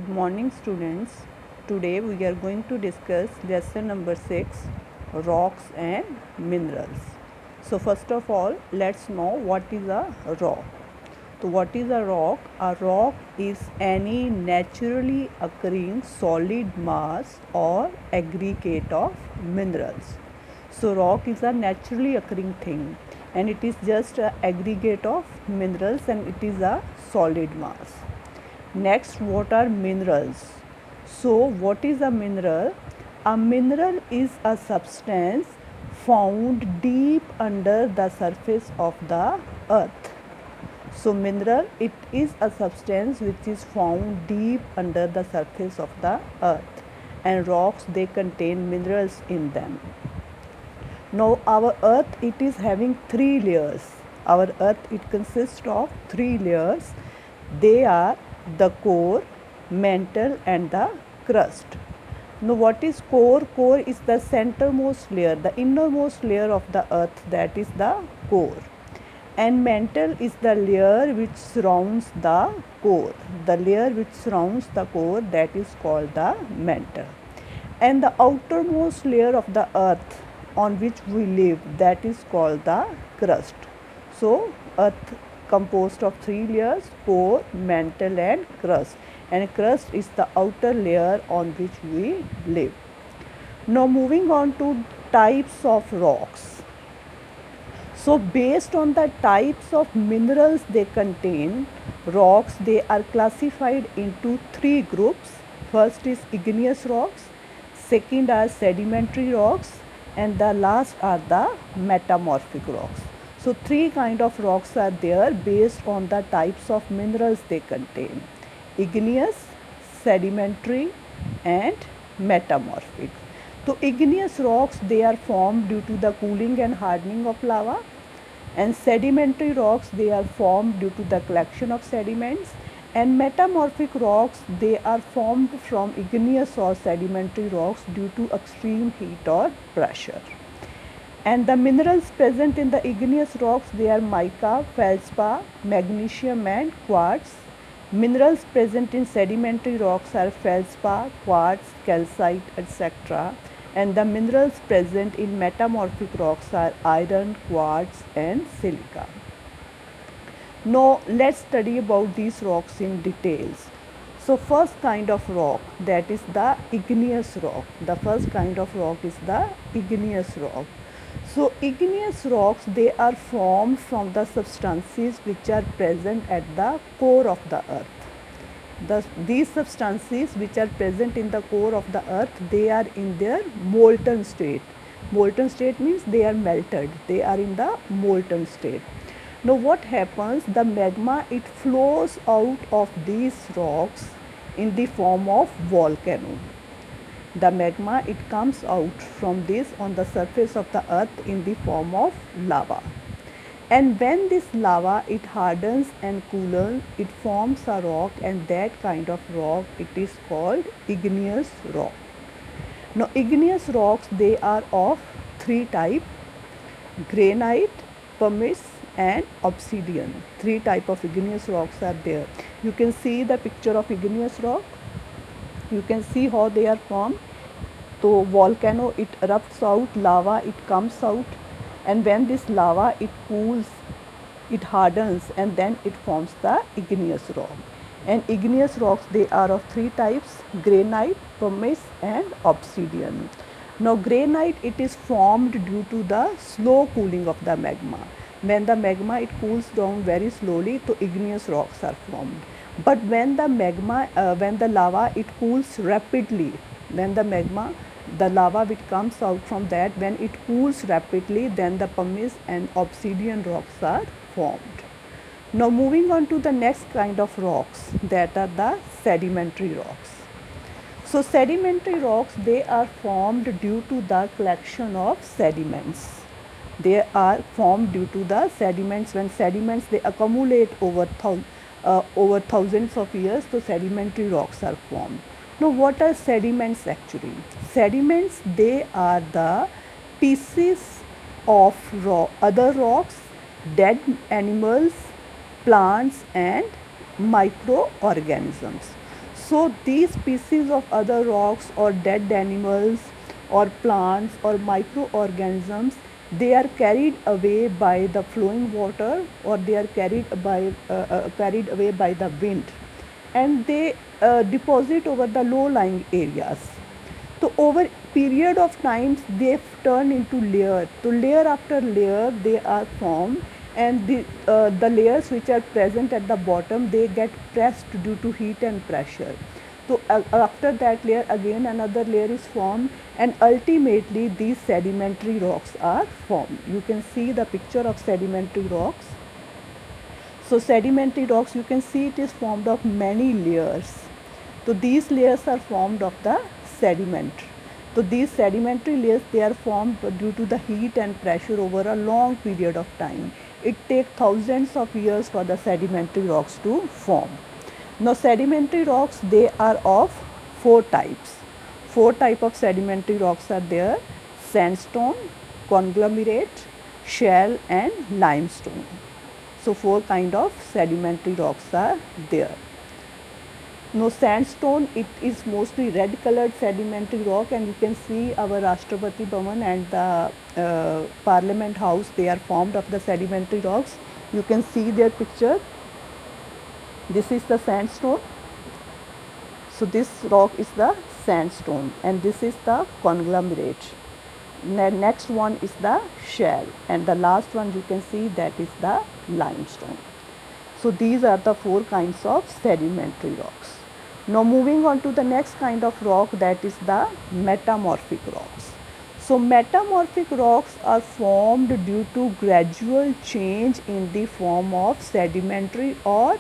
Good morning students. Today we are going to discuss lesson number 6, rocks and minerals. So first of all, let's know what is a rock. So what is a rock? A rock is any naturally occurring solid mass or aggregate of minerals. So rock is a naturally occurring thing and it is just an aggregate of minerals and it is a solid mass. Next, what are minerals? So, what is a mineral? A mineral is a substance found deep under the surface of the earth. So, mineral, it is a substance which is found deep under the surface of the earth, and rocks, they contain minerals in them. Now, our earth, it is having 3 layers. Our earth, it consists of 3 layers. They are the core, mantle and the crust. Now what is core? Core is the centermost layer, the innermost layer of the earth, that is the core. And mantle is the layer which surrounds the core. The layer which surrounds the core, that is called the mantle. And the outermost layer of the earth on which we live, that is called the crust. So earth composed of 3 layers: core, mantle and crust, and crust is the outer layer on which we live. Now moving on to types of rocks. So based on the types of minerals they contain, rocks, they are classified into 3 groups. First is igneous rocks, second are sedimentary rocks, and the last are the metamorphic rocks. So 3 kind of rocks are there based on the types of minerals they contain: igneous, sedimentary and metamorphic. So igneous rocks, they are formed due to the cooling and hardening of lava, and sedimentary rocks, they are formed due to the collection of sediments, and metamorphic rocks, they are formed from igneous or sedimentary rocks due to extreme heat or pressure. And the minerals present in the igneous rocks, they are mica, feldspar, magnesium and quartz. Minerals present in sedimentary rocks are feldspar, quartz, calcite, etc. And the minerals present in metamorphic rocks are iron, quartz and silica. Now let's study about these rocks in details. So first kind of rock, that is the igneous rock. The first kind of rock is the igneous rock. So igneous rocks, they are formed from the substances which are present at the core of the earth. These substances which are present in the core of the earth, they are in their molten state. Molten state means they are melted. They are in the molten state. Now what happens? The magma, it flows out of these rocks in the form of volcano. The magma, it comes out from this on the surface of the earth in the form of lava. And when this lava, it hardens and cools, it forms a rock, and that kind of rock, it is called igneous rock. Now igneous rocks, they are of 3 types: granite, pumice and obsidian. 3 types of igneous rocks are there. You can see the picture of igneous rock. You can see how they are formed. So volcano, it erupts out, lava, it comes out, and when this lava, it cools, it hardens, and then it forms the igneous rock. And igneous rocks, they are of 3 types: granite, pumice and obsidian. Now granite, it is formed due to the slow cooling of the magma. When the magma, it cools down very slowly, so igneous rocks are formed. But when the magma, when the lava, it cools rapidly, when the lava which comes out from that, when it cools rapidly, then the pumice and obsidian rocks are formed. Now moving on to the next kind of rocks, that are the sedimentary rocks. So sedimentary rocks, they are formed due to the collection of sediments. They are formed due to the sediments. When sediments, they accumulate over thousands of years, so sedimentary rocks are formed. Now what are sediments actually? Sediments, they are the pieces of other rocks, dead animals, plants and microorganisms. So these species of other rocks or dead animals or plants or microorganisms, they are carried away by the flowing water, or they are carried away by the wind, and they deposit over the low lying areas. So over period of times they turn into layer. So layer after layer they are formed, and the layers which are present at the bottom, they get pressed due to heat and pressure. So after that layer again another layer is formed, and ultimately these sedimentary rocks are formed. You can see the picture of sedimentary rocks. So sedimentary rocks, you can see it is formed of many layers. So these layers are formed of the sediment. So these sedimentary layers, they are formed due to the heat and pressure over a long period of time. It takes thousands of years for the sedimentary rocks to form. Now sedimentary rocks, they are of four types. Four types of sedimentary rocks are there: sandstone, conglomerate, shale and limestone. So four kind of sedimentary rocks are there. Now sandstone, it is mostly red colored sedimentary rock, and you can see our Rashtrapati Bhavan and the Parliament House, they are formed of the sedimentary rocks. You can see their picture. This is the sandstone. So this rock is the sandstone, and this is the conglomerate. Next one is the shale, and the last one you can see, that is the limestone. So these are the four kinds of sedimentary rocks. Now moving on to the next kind of rock, that is the metamorphic rocks. So metamorphic rocks are formed due to gradual change in the form of sedimentary or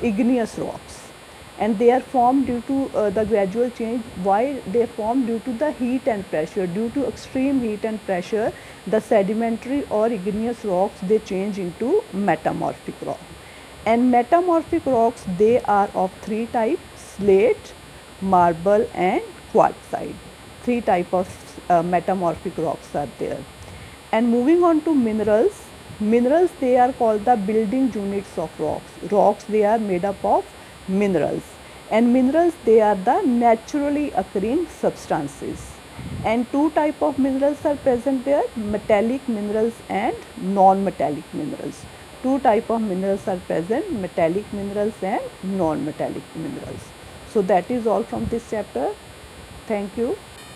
igneous rocks, and they are formed due to the gradual change. Why they are formed? Due to the heat and pressure. Due to extreme heat and pressure, the sedimentary or igneous rocks, they change into metamorphic rock. And metamorphic rocks, they are of three types: slate, marble and quartzite. Three types of metamorphic rocks are there. And moving on to minerals, minerals, they are called the building units of rocks. Rocks, they are made up of minerals, and minerals, they are the naturally occurring substances. And two type of minerals are present there: metallic minerals and non-metallic minerals. Two type of minerals are present: metallic minerals and non-metallic minerals. So that is all from this chapter. Thank you.